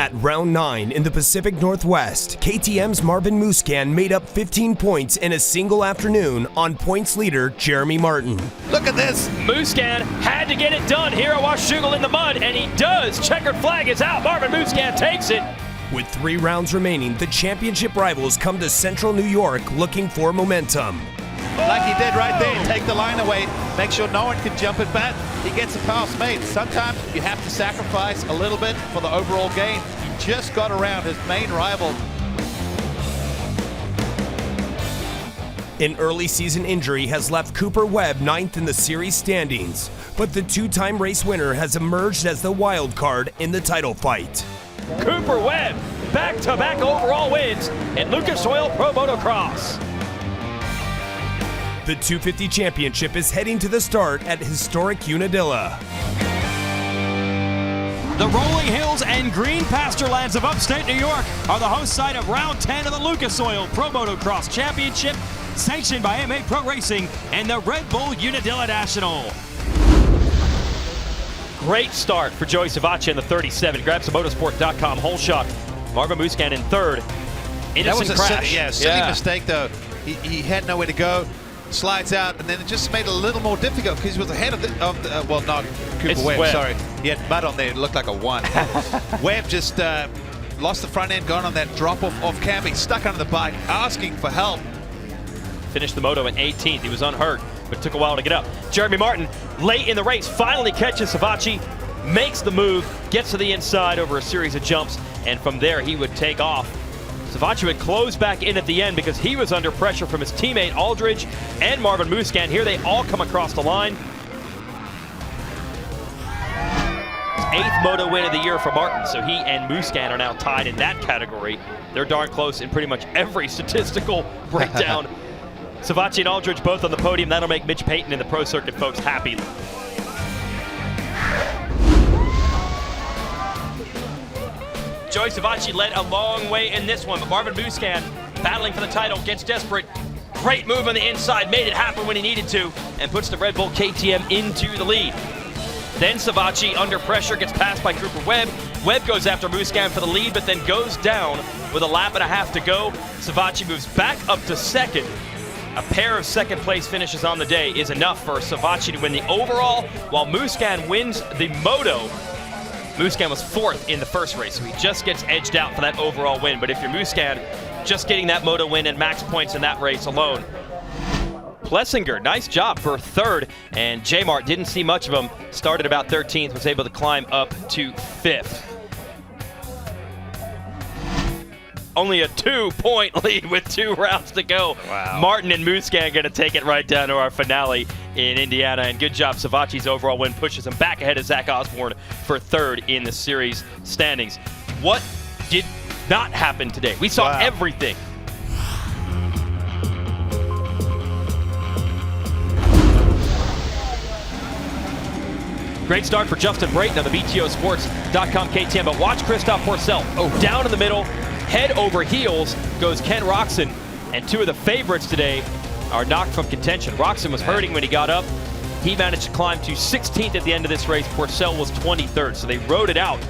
At round 9 in the Pacific Northwest, KTM's Marvin Musquin made up 15 points in a single afternoon on points leader Jeremy Martin. Look at this. Musquin had to get it done here at Washougal in the mud, and he does. Checkered flag is out. Marvin Musquin takes it. With 3 rounds remaining, the championship rivals come to Central New York looking for momentum. Like he did right there, take the line away, make sure no one can jump it back. He gets a pass made. Sometimes you have to sacrifice a little bit for the overall gain. He just got around his main rival. An early season injury has left Cooper Webb 9th in the series standings, but the 2-time race winner has emerged as the wild card in the title fight. Cooper Webb, back-to-back overall wins in Lucas Oil Pro Motocross. The 250 championship is heading to the start at historic Unadilla. The rolling hills and green pasture lands of upstate New York are the host site of round 10 of the Lucas Oil Pro Motocross Championship, sanctioned by MA Pro Racing and the Red Bull Unadilla National. Great start for Joey Savvaty in the 37. Grabs the motorsport.com hole shot. Marvin Musquin in third. Innocent that was crash. a silly mistake though. He had nowhere to go. Slides out, and then it just made it a little more difficult because he was ahead of the, well, not Cooper Webb, sorry. He had mud on there, it looked like a 1. Webb just lost the front end, gone on that drop off cam. He's stuck under the bike, asking for help. Finished the moto in 18th. He was unhurt, but it took a while to get up. Jeremy Martin, late in the race, finally catches Savvaty, makes the move, gets to the inside over a series of jumps, and from there he would take off. Savvaty would close back in at the end because he was under pressure from his teammate Aldridge and Marvin Musquin. Here they all come across the line. 8th moto win of the year for Martin, so he and Musquin are now tied in that category. They're darn close in pretty much every statistical breakdown. Savvaty and Aldridge both on the podium. That'll make Mitch Payton and the pro circuit folks happy. Joey Savvaty led a long way in this one, but Marvin Musquin, battling for the title, gets desperate. Great move on the inside, made it happen when he needed to, and puts the Red Bull KTM into the lead. Then Savvaty, under pressure, gets passed by Cooper Webb. Webb goes after Musquin for the lead, but then goes down with a lap and a half to go. Savvaty moves back up to second. A pair of second place finishes on the day is enough for Savvaty to win the overall, while Musquin wins the moto. Musquin was 4th in the first race, so he just gets edged out for that overall win. But if you're Musquin, just getting that moto win and max points in that race alone. Plessinger, nice job for 3rd, and J-Mart didn't see much of him. Started about 13th, was able to climb up to 5th. Only a 2-point lead with 2 rounds to go. Wow. Martin and Musquin going to take it right down to our finale in Indiana. And good job. Savvaty's overall win pushes him back ahead of Zach Osborne for 3rd in the series standings. What did not happen today? We saw everything. Great start for Justin Brayton on the BTOsports.com KTM, but watch Christophe Pourcel. Down in the middle, head over heels goes Ken Roczen, and 2 of the favorites today are knocked from contention. Roczen was hurting when he got up. He managed to climb to 16th at the end of this race. Pourcel was 23rd, so they rode it out.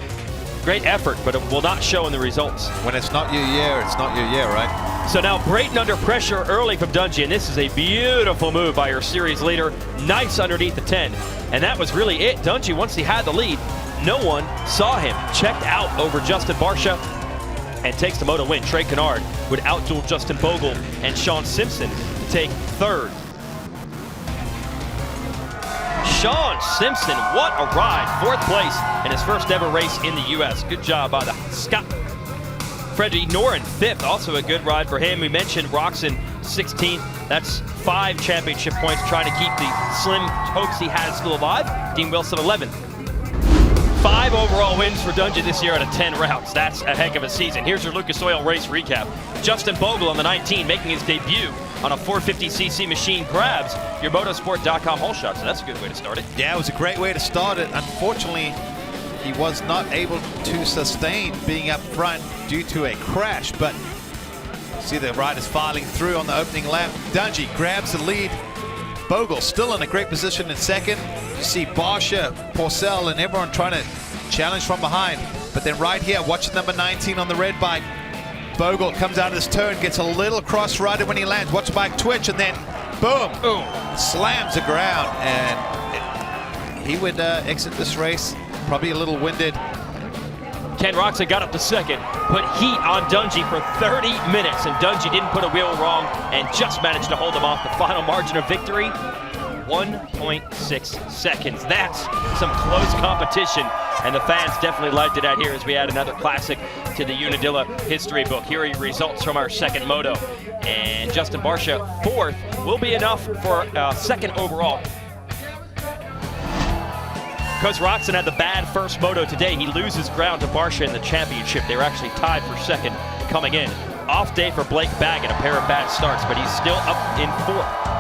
Great effort, but it will not show in the results. When it's not your year, it's not your year, right? So now Brayton under pressure early from Dungey, and this is a beautiful move by your series leader. Nice underneath the 10, and that was really it. Dungey, once he had the lead, no one saw him. Checked out over Justin Barcia and takes the moto win. Trey Kennard would outduel Justin Bogle and Sean Simpson to take 3rd. Sean Simpson, what a ride. 4th place in his first ever race in the U.S. Good job by the Scot. Freddie Noren, 5th, also a good ride for him. We mentioned Roczen, 16th. That's 5 championship points, trying to keep the slim hopes he had still alive. Dean Wilson, 11th. 5 overall wins for Dungey this year out of 10 rounds. That's a heck of a season. Here's your Lucas Oil race recap. Justin Bogle on the 19, making his debut on a 450cc machine, grabs your motorsport.com hole shot. So that's a good way to start it. Yeah, it was a great way to start it. Unfortunately, he was not able to sustain being up front due to a crash, but see the riders filing through on the opening lap. Dungey grabs the lead. Bogle still in a great position in second. You see Barcia, Pourcel, and everyone trying to challenge from behind. But then right here, watching number 19 on the red bike, Bogle comes out of his turn, gets a little cross-rider when he lands. Watch the bike twitch, and then boom, slams the ground. And he would exit this race probably a little winded. Ken Roxon got up to second, put heat on Dungey for 30 minutes, and Dungey didn't put a wheel wrong and just managed to hold him off. The final margin of victory, 1.6 seconds. That's some close competition, and the fans definitely liked it out here as we add another classic to the Unadilla history book. Here are your results from our second moto. And Justin Barcia, fourth, will be enough for second overall. Because Roxon had the bad first moto today, he loses ground to Barcia in the championship. They were actually tied for second coming in. Off day for Blake Baggett, a pair of bad starts, but he's still up in fourth.